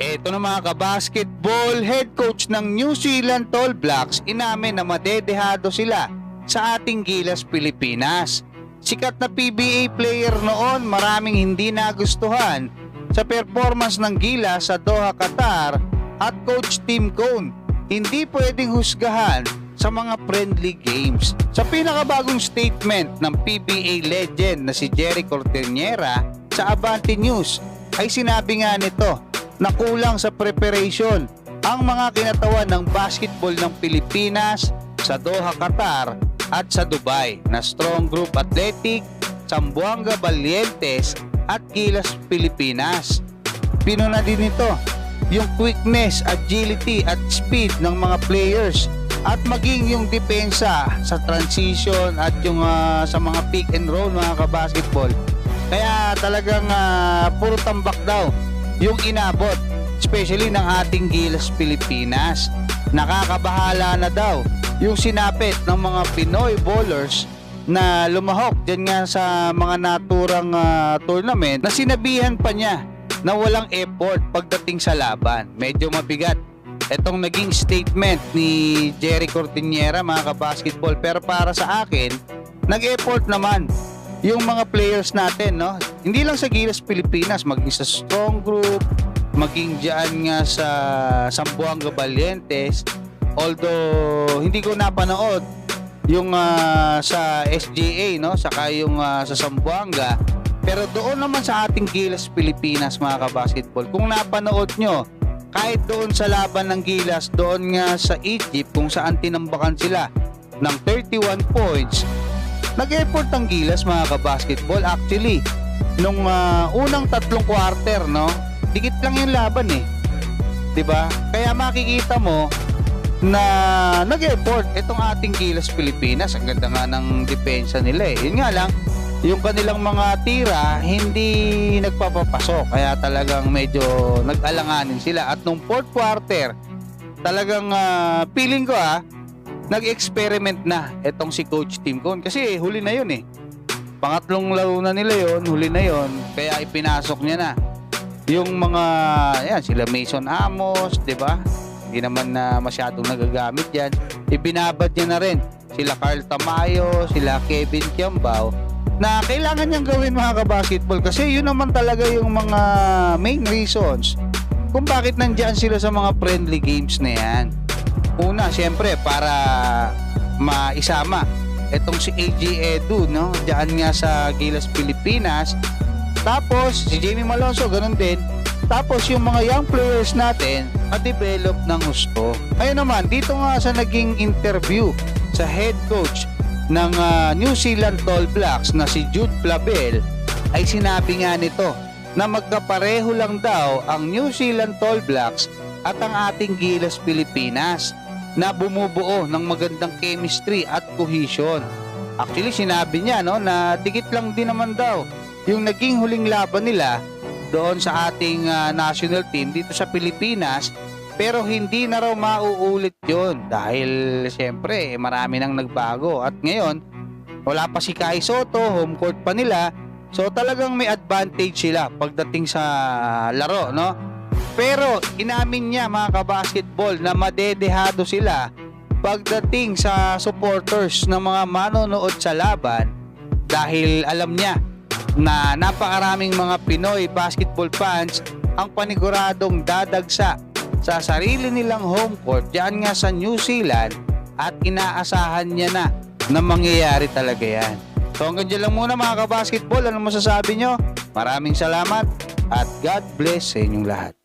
Eto na mga kabasketball, head coach ng New Zealand All Blacks inamin na madedehado sila sa ating Gilas Pilipinas. Sikat na PBA player noon, maraming hindi nagustuhan sa performance ng Gilas sa Doha, Qatar at coach Tim Cone. Hindi pwedeng husgahan sa mga friendly games. Sa pinakabagong statement ng PBA legend na si Jerry Corteñera sa Abante News ay sinabi nga nito na kulang sa preparation ang mga kinatawan ng basketball ng Pilipinas sa Doha, Qatar at sa Dubai na Strong Group Athletic, Zamboanga Valientes at Gilas Pilipinas. Pinuna din ito yung quickness, agility at speed ng mga players at maging yung depensa sa transition at yung sa mga pick and roll mga kabasketball. Kaya talagang puro tambak daw yung inabot, especially ng ating Gilas Pilipinas. Nakakabahala na daw yung sinapit ng mga Pinoy bowlers na lumahok dyan nga sa mga naturang tournament na sinabihan pa niya na walang effort pagdating sa laban. Medyo mabigat itong naging statement ni Jerry Corteñera mga kabasketball, pero para sa akin nag-effort naman yung mga players natin, no? Hindi lang sa Gilas Pilipinas, maging sa Strong Group, maging dyan nga sa Zamboanga Valientes. Although hindi ko napanood yung sa SGA, no? Saka yung sa Zamboanga, pero doon naman sa ating Gilas Pilipinas mga kabasketball, kung napanood nyo, kahit doon sa laban ng Gilas doon nga sa Egypt kung saan tinambakan sila ng 31 points, nag-effort ang Gilas mga kabasketball. Actually, nung unang tatlong quarter, no, dikit lang yung laban eh, 'di ba? Kaya makikita mo na nag-effort itong ating Gilas Pilipinas. Ang ganda nga ng depensa nila eh. Yun nga lang, yung kanilang mga tira hindi nagpapapasok, kaya talagang medyo nag-alanganin sila. At nung fourth quarter, talagang feeling ko nag-experiment na itong si Coach Tim Cone kasi huli na yun eh. Pangatlong laro na nila yun, huli na yun, kaya ipinasok niya na yung mga yan, sila Mason Amos, 'di ba? Hindi naman na masyadong nagagamit yan. Ibinabad niya na rin sila Carl Tamayo, sila Kevin Kiambao na kailangan niyang gawin mga kabasketball kasi yun naman talaga yung mga main reasons kung bakit nandiyan sila sa mga friendly games na yan. Una, siyempre para maisama itong si AJ Edu, no? Diyan nga sa Gilas Pilipinas. Tapos si Jamie Malonzo, ganun din. Tapos yung mga young players natin ma-develop ng gusto. Ayun naman, dito nga sa naging interview sa head coach ng New Zealand All Blacks na si Jude Flavel, ay sinabi nga nito na magkapareho lang daw ang New Zealand All Blacks at ang ating Gilas Pilipinas na bumubuo ng magandang chemistry at cohesion. Actually, sinabi niya no, na dikit lang din naman daw yung naging huling laban nila doon sa ating national team dito sa Pilipinas, pero hindi na raw mauulit yun dahil siyempre marami nang nagbago at ngayon wala pa si Kai Soto, home court pa nila, so talagang may advantage sila pagdating sa laro, no? Pero inamin niya mga kabasketball na madedehado sila pagdating sa supporters ng mga manonood sa laban dahil alam niya na napakaraming mga Pinoy basketball fans ang paniguradong dadagsa sa sarili nilang home court diyan nga sa New Zealand at inaasahan niya na mangyayari talaga yan. So hanggang dyan lang muna mga kabasketball. Ano masasabi nyo? Maraming salamat at God bless sa inyong lahat.